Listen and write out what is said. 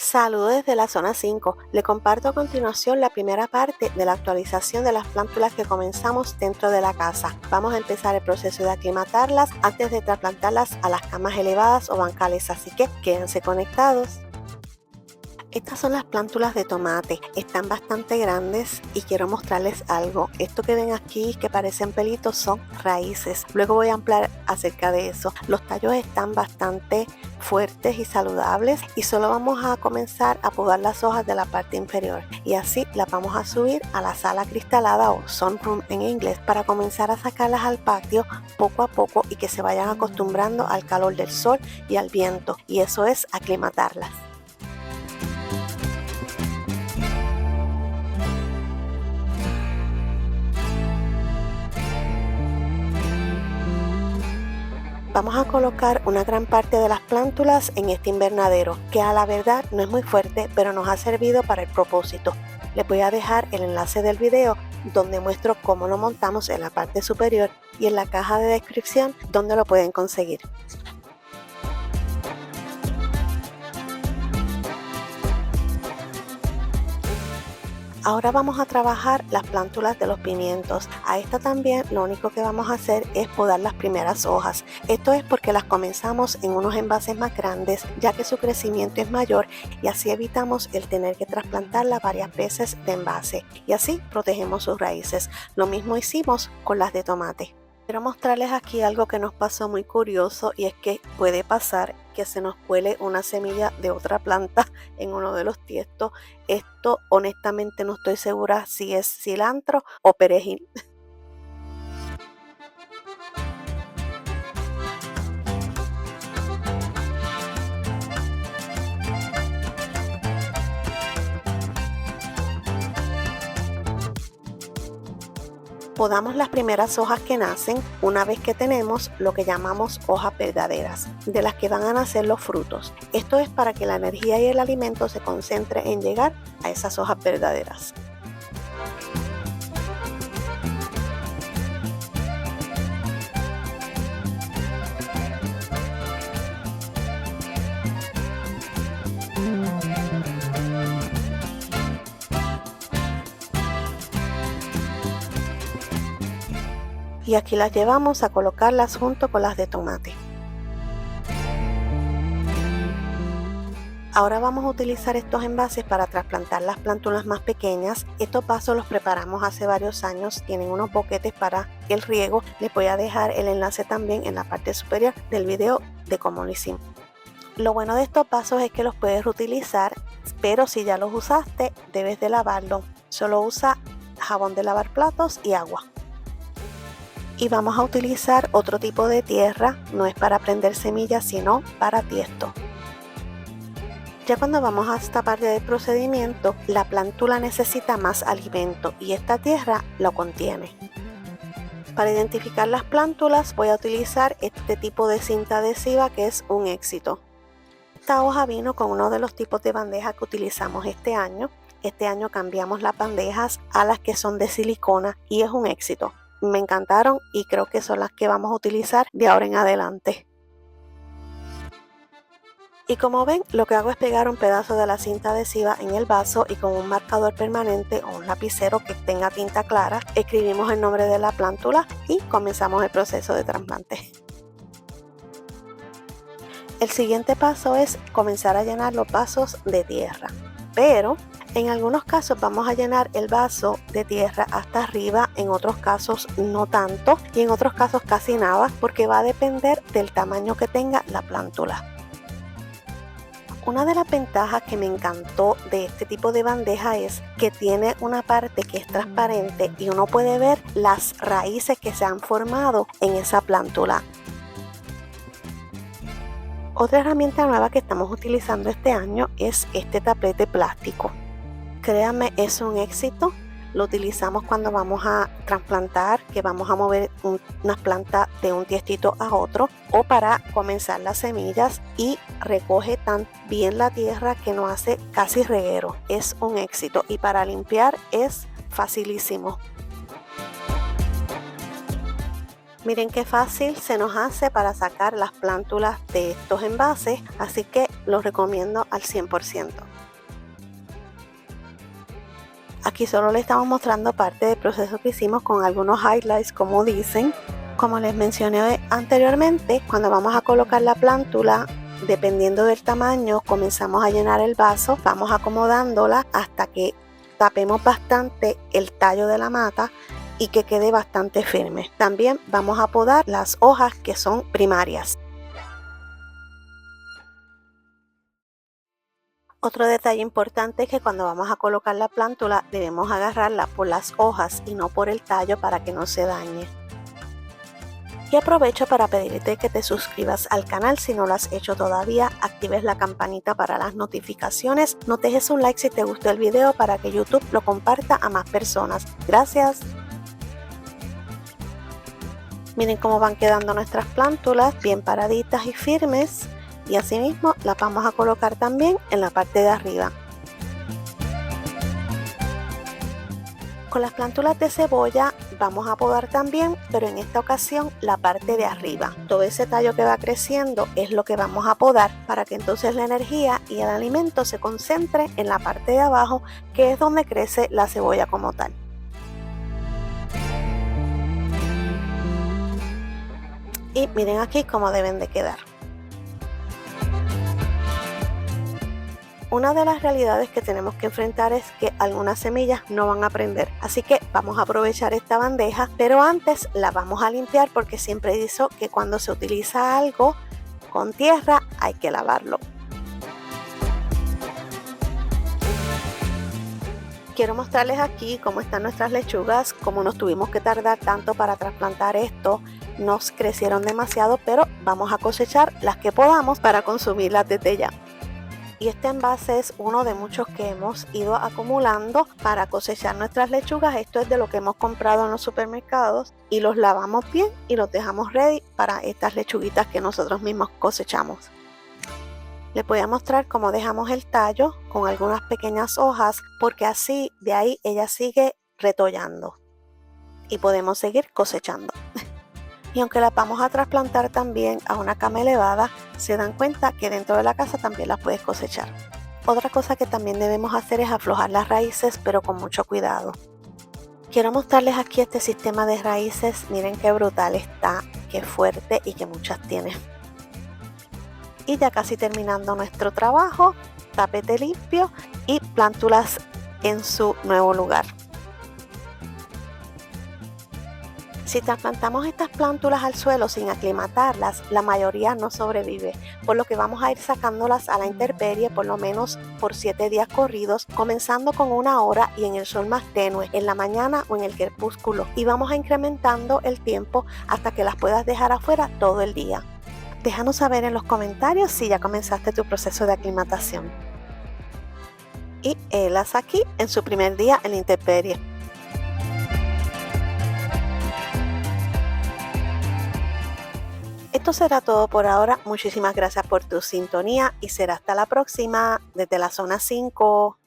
Saludos desde la zona 5. Le comparto a continuación la primera parte de la actualización de las plántulas que comenzamos dentro de la casa. Vamos a empezar el proceso de aclimatarlas antes de trasplantarlas a las camas elevadas o bancales, así que quédense conectados. Estas son las plántulas de tomate, están bastante grandes y quiero mostrarles algo. Esto que ven aquí que parecen pelitos son raíces. Luego voy a ampliar acerca de eso. Los tallos están bastante fuertes y saludables y solo vamos a comenzar a podar las hojas de la parte inferior y así las vamos a subir a la sala cristalada o sunroom en inglés para comenzar a sacarlas al patio poco a poco y que se vayan acostumbrando al calor del sol y al viento, y eso es aclimatarlas. Vamos a colocar una gran parte de las plántulas en este invernadero, que a la verdad no es muy fuerte, pero nos ha servido para el propósito. Les voy a dejar el enlace del video donde muestro cómo lo montamos en la parte superior y en la caja de descripción donde lo pueden conseguir. Ahora vamos a trabajar las plántulas de los pimientos. A esta también lo único que vamos a hacer es podar las primeras hojas. Esto es porque las comenzamos en unos envases más grandes, ya que su crecimiento es mayor y así evitamos el tener que trasplantarla varias veces de envase y así protegemos sus raíces. Lo mismo hicimos con las de tomate. Quiero mostrarles aquí algo que nos pasó muy curioso, y es que puede pasar que se nos cuele una semilla de otra planta en uno de los tiestos. Esto honestamente no estoy segura si es cilantro o perejil. Podamos las primeras hojas que nacen una vez que tenemos lo que llamamos hojas verdaderas, de las que van a nacer los frutos. Esto es para que la energía y el alimento se concentre en llegar a esas hojas verdaderas. Y aquí las llevamos a colocarlas junto con las de tomate. Ahora vamos a utilizar estos envases para trasplantar las plántulas más pequeñas. Estos vasos los preparamos hace varios años, tienen unos boquetes para el riego. Les voy a dejar el enlace también en la parte superior del video de cómo lo hicimos. Lo bueno de estos vasos es que los puedes reutilizar, pero si ya los usaste debes de lavarlos. Solo usa jabón de lavar platos y agua. Y vamos a utilizar otro tipo de tierra, no es para prender semillas sino para tiesto. Ya cuando vamos a esta parte del procedimiento, la plántula necesita más alimento y esta tierra lo contiene. Para identificar las plántulas voy a utilizar este tipo de cinta adhesiva que es un éxito. Esta hoja vino con uno de los tipos de bandejas que utilizamos este año. Este año cambiamos las bandejas a las que son de silicona y es un éxito. Me encantaron y creo que son las que vamos a utilizar de ahora en adelante. Y como ven, lo que hago es pegar un pedazo de la cinta adhesiva en el vaso y con un marcador permanente o un lapicero que tenga tinta clara, escribimos el nombre de la plántula y comenzamos el proceso de trasplante. El siguiente paso es comenzar a llenar los vasos de tierra, pero en algunos casos vamos a llenar el vaso de tierra hasta arriba, en otros casos no tanto y en otros casos casi nada, porque va a depender del tamaño que tenga la plántula. Una de las ventajas que me encantó de este tipo de bandeja es que tiene una parte que es transparente y uno puede ver las raíces que se han formado en esa plántula. Otra herramienta nueva que estamos utilizando este año es este tapete plástico. Créanme, es un éxito. Lo utilizamos cuando vamos a trasplantar, que vamos a mover unas plantas de un tiestito a otro, o para comenzar las semillas, y recoge tan bien la tierra que no hace casi reguero. Es un éxito y para limpiar es facilísimo. Miren qué fácil se nos hace para sacar las plántulas de estos envases, así que los recomiendo al 100%. Aquí solo les estamos mostrando parte del proceso que hicimos con algunos highlights, como dicen. Como les mencioné anteriormente, cuando vamos a colocar la plántula, dependiendo del tamaño, comenzamos a llenar el vaso, vamos acomodándola hasta que tapemos bastante el tallo de la mata y que quede bastante firme. También vamos a podar las hojas que son primarias. Otro detalle importante es que cuando vamos a colocar la plántula debemos agarrarla por las hojas y no por el tallo para que no se dañe. Y aprovecho para pedirte que te suscribas al canal si no lo has hecho todavía, actives la campanita para las notificaciones, no dejes un like si te gustó el video para que YouTube lo comparta a más personas. Gracias. Miren cómo van quedando nuestras plántulas, bien paraditas y firmes, y asimismo las vamos a colocar también en la parte de arriba. Con las plántulas de cebolla vamos a podar también, pero en esta ocasión la parte de arriba. Todo ese tallo que va creciendo es lo que vamos a podar para que entonces la energía y el alimento se concentre en la parte de abajo, que es donde crece la cebolla como tal. Y miren aquí cómo deben de quedar. Una de las realidades que tenemos que enfrentar es que algunas semillas no van a prender, así que vamos a aprovechar esta bandeja, pero antes la vamos a limpiar porque siempre he dicho que cuando se utiliza algo con tierra hay que lavarlo. Quiero mostrarles aquí cómo están nuestras lechugas, como nos tuvimos que tardar tanto para trasplantar esto. Nos crecieron demasiado, pero vamos a cosechar las que podamos para consumirlas desde ya. Y este envase es uno de muchos que hemos ido acumulando para cosechar nuestras lechugas. Esto es de lo que hemos comprado en los supermercados y los lavamos bien y los dejamos ready para estas lechuguitas que nosotros mismos cosechamos. Les voy a mostrar cómo dejamos el tallo con algunas pequeñas hojas, porque así de ahí ella sigue retollando y podemos seguir cosechando. Y aunque las vamos a trasplantar también a una cama elevada, se dan cuenta que dentro de la casa también las puedes cosechar. Otra cosa que también debemos hacer es aflojar las raíces, pero con mucho cuidado. Quiero mostrarles aquí este sistema de raíces. Miren qué brutal está, qué fuerte y qué muchas tiene. Y ya casi terminando nuestro trabajo, tapete limpio y plántulas en su nuevo lugar. Si trasplantamos estas plántulas al suelo sin aclimatarlas, la mayoría no sobrevive, por lo que vamos a ir sacándolas a la intemperie por lo menos por 7 días corridos, comenzando con 1 hora y en el sol más tenue, en la mañana o en el crepúsculo, y vamos a incrementando el tiempo hasta que las puedas dejar afuera todo el día. Déjanos saber en los comentarios si ya comenzaste tu proceso de aclimatación. Y helas aquí en su primer día en la intemperie. Esto será todo por ahora. Muchísimas gracias por tu sintonía y será hasta la próxima desde la zona 5.